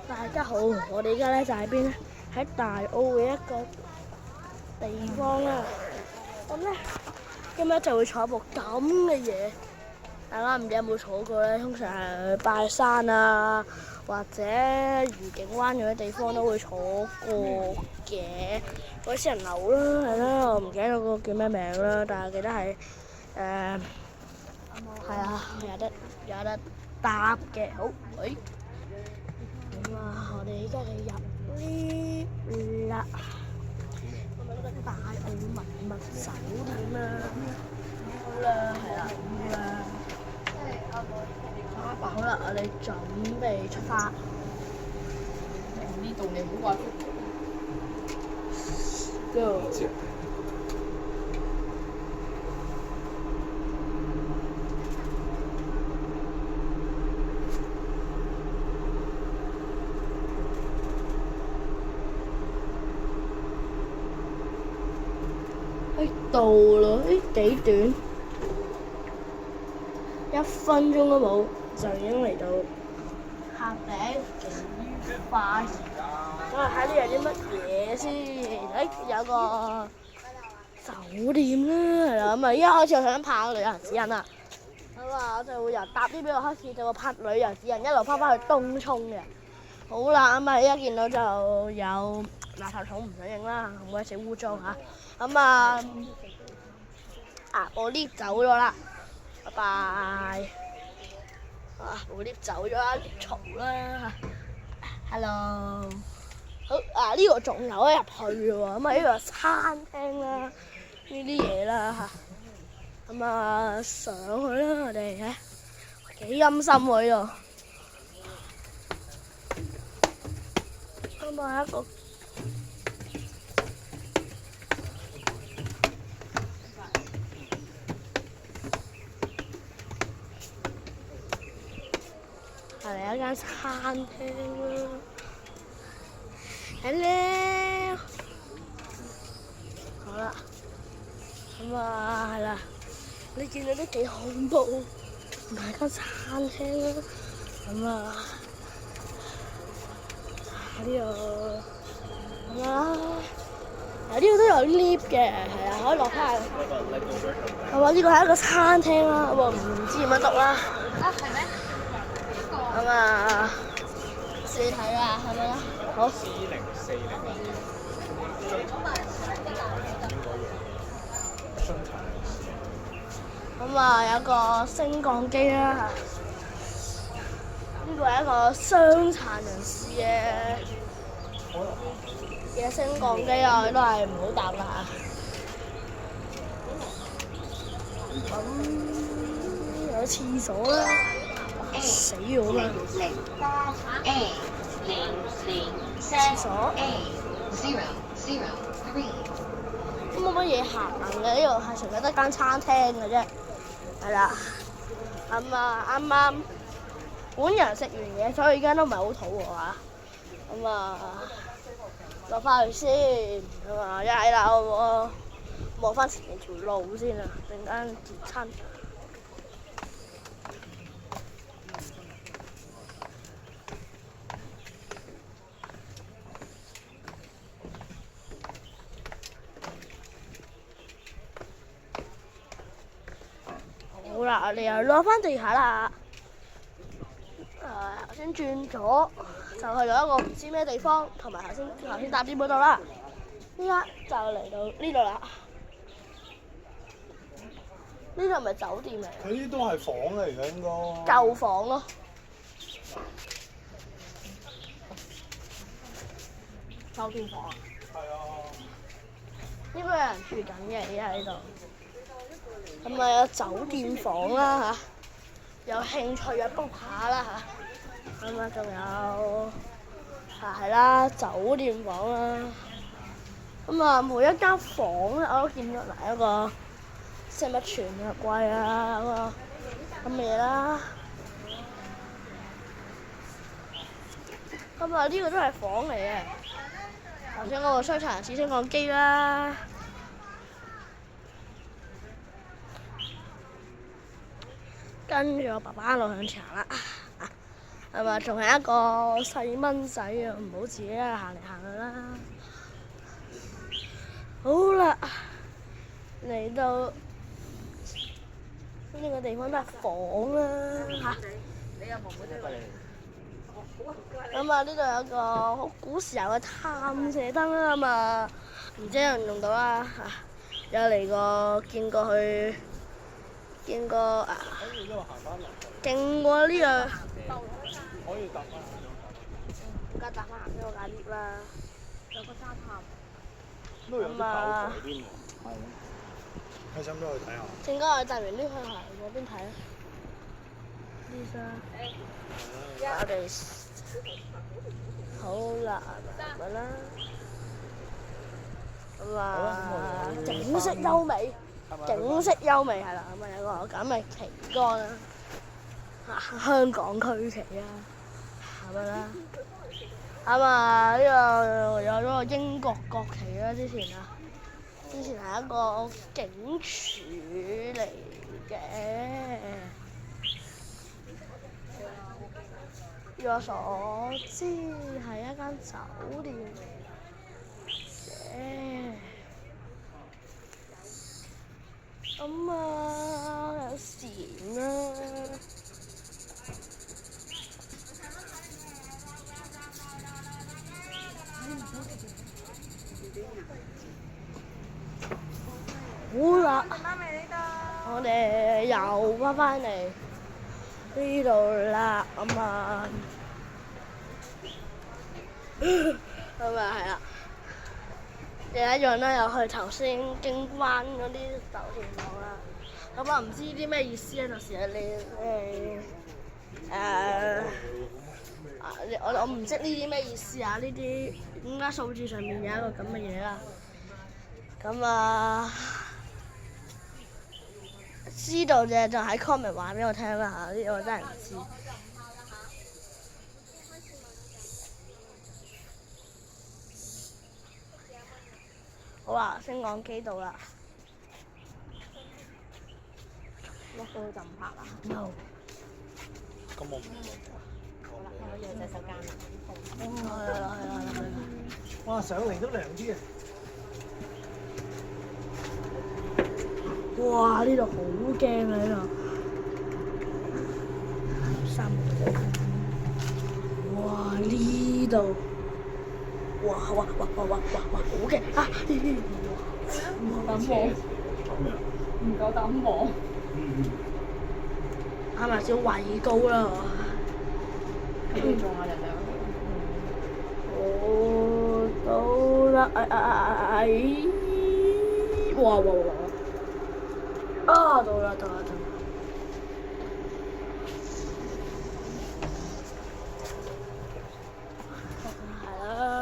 大家好，我哋而家咧就喺邊咧？喺大澳嘅一個地方啦。咁咧，今日就會坐部咁嘅嘢。大家唔知有冇坐過咧？通常係拜山啊，或者愉景灣嗰啲地方都會坐過嘅。嗰啲私人樓啦，係啦，我唔記得咗個叫咩名啦，但係記得係係啊，有得搭嘅。好，喂。咁啊，我哋而家就入 lift 啦。咁啊，呢個大澳文物酒店啦，好啦，係啦，好啦。好啦，我哋準備出發。呢度你唔好掛 Go！到啦，幾短，1分鐘都冇就已經嚟到客頂，幾快！咁啊睇呢有啲乜嘢先？有個酒店啦，係啦，咁啊一開始我想拍旅遊指引啦，咁啊我就會由搭呢邊度開始，就會拍旅遊指引，一路翻返去東涌嘅。好啦，咁啊一見到就有垃圾桶唔想影啦，唔鬼死污糟嚇。咁部 lift 走咗啦，拜拜。部 lift 走咗啦，嘈啦。Hello。好呢個仲有得入去喎，咁呢個餐廳啦，呢啲嘢啦嚇。上去啦，我哋幾陰森喎呢度。一個。係一間餐廳啦。Hello。好啦，係啦，你見到都幾恐怖，唔係間餐廳啦。呢度呢度都有 lift 嘅，係啊，可以落翻去。呢個係一個餐廳啦，我唔知點樣讀啦。係咩？試睇啦，係咪啊？好。4040。有個升降機啦，呢個係一個傷殘人士嘅升降機啊，都係唔好搭啦嚇。有廁所啦，死我啦！廁所。都冇乜嘢行嘅，呢度係純粹得間餐廳嘅啫。係啦，啱啱本人食完嘢，所以而家都唔係好肚餓啊。落翻去先，一係啦，我望翻前面條路先啊，陣間跌親。好啦，我哋又落翻地下啦。頭先轉咗，就去咗一個唔知咩地方，同埋頭先搭 lift 嗰度啦。依家就嚟到呢度啦。呢度係咪酒店嚟？佢呢都係房嚟嘅應該。舊房咯。酒店房啊？係啊。應該有人住緊嘅，而家喺呢度。有酒店房啦嚇，有興趣嘅 book 下啦嚇。仲有係啦，酒店房啦。每一間房咧，我都見到一個食物全日櫃啊，咁嘅嘢啦。呢個都係房嚟嘅。頭先嗰個傷殘人士升降機啦。跟住我爸爸一路向前行啦。係咪？仲係一個細蚊仔啊，唔好自己行嚟行去啦。好啦，嚟到呢個地方都係房啦嚇。咁啊，呢度有個好古時候嘅探射燈啦，咁啊，唔知有人用到啦嚇。有嚟過見過佢，見過啊，勁過呢個。可以搭翻。而家搭翻行呢個架 lift 啦，有個沙灘。都有啲跑台添喎。係。你想唔想去睇下？正哥，我搭完 lift 去行嗰邊睇啊。Lisa，我哋好啦，咁啦。咁啊，景色優美，景色優美係啦，咁啊有個咁嘅旗杆啦，香港區旗啊，咁樣啦，咁啊呢個有咗個英國國旗啦，之前係一個警署嚟嘅，據我所知係一間酒店嘅。咁啊，有蟬啦，好啦，我哋又翻嚟呢度啦，咁啊，咁啊係啦。又一樣啦，又去頭先經關嗰啲豆田網啦。咁啊，唔知啲咩意思咧？到時我唔識呢啲咩意思啊！呢啲點解數字上面有一個咁嘅嘢啦？咁啊，知道嘅就喺 comment 話俾我聽啦嚇，呢個我真係唔知。好啦，升降機到啦。落到去就唔拍啦。No。咁我唔明。好啦，睇我養隻手間啦。係啦。哇！上嚟都涼啲啊！哇！呢度好驚啊！呢度。3個。哇！呢度。哇！好驚啊！唔夠膽望。啱埋少畏高啦。幾點鐘啊？人哋我到啦！哇！啊！到啦！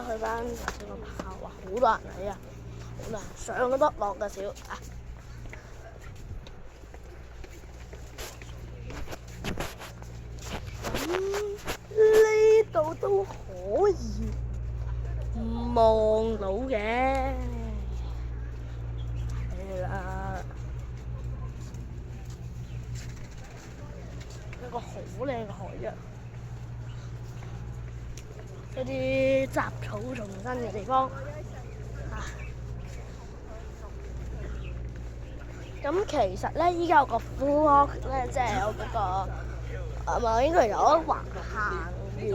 去翻頭先個炮，哇！好多人嚟啊，好多人上都得，落嘅少啊。咁呢度都可以望到嘅，係啦，一個好靚嘅海洋。一啲雜草叢生嘅地方，咁其實咧，依家有個 vlog 咧，即係有嗰個應該有一橫行完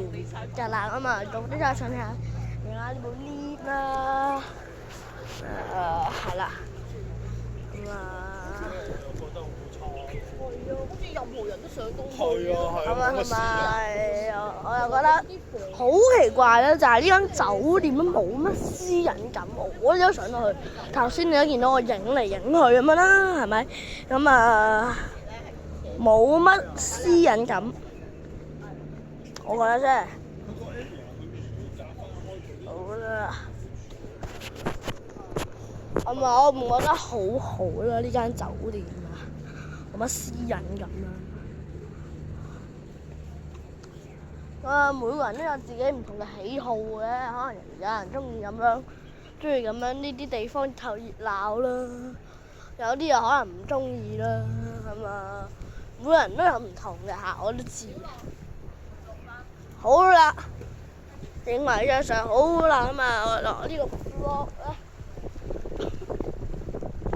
㗎啦，咁啊，早啲再上下，而家呢部 lift 啦，係啦，咁啊。好似任何人都上到去。係啊，同埋我又覺得好奇怪咧，就係呢間酒店都冇乜私隱感，我都上到去。頭先你都見到我影嚟影去咁樣啦，係咪？咁啊，冇乜私隱感，我覺得啫。好啦，我唔覺得好好啦，呢間酒店啊，冇乜私隱感啦。每個人都有自己唔同嘅喜好嘅，可能有人中意咁樣呢啲地方湊熱鬧啦，有啲又可能唔中意啦，咁啊，每個人都有唔同嘅嚇，我都知。好啦，影埋張相好啦，咁啊，我呢個 vlog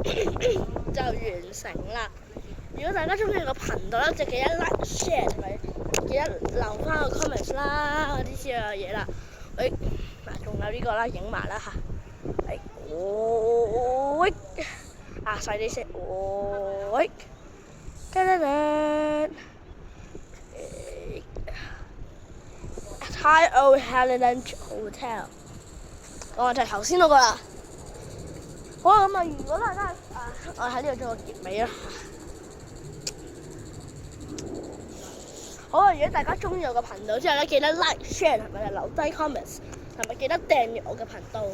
咧就完成啦。如果大家中意個頻道咧，就記得 like、share 同埋記得留翻個 comments 啦，嗰啲之類嘅嘢啦。喂，嗱，仲有呢個啦，影埋啦嚇。係，喂，啊細啲先，喂，噔噔噔。Thai Old Heritage Hotel， 我就係頭先嗰個啦。好啦，咁啊，如果大家我喺呢度做個結尾啦。好啊，如果大家中意我個頻道之後咧，記得 like、share 同埋留低 comments， 同埋記得訂閱我嘅頻道。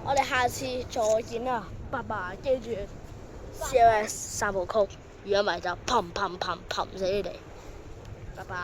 我哋下次再見啦，拜拜！記住 COS 三部曲，如果唔係就砰砰砰砰死你哋，拜拜。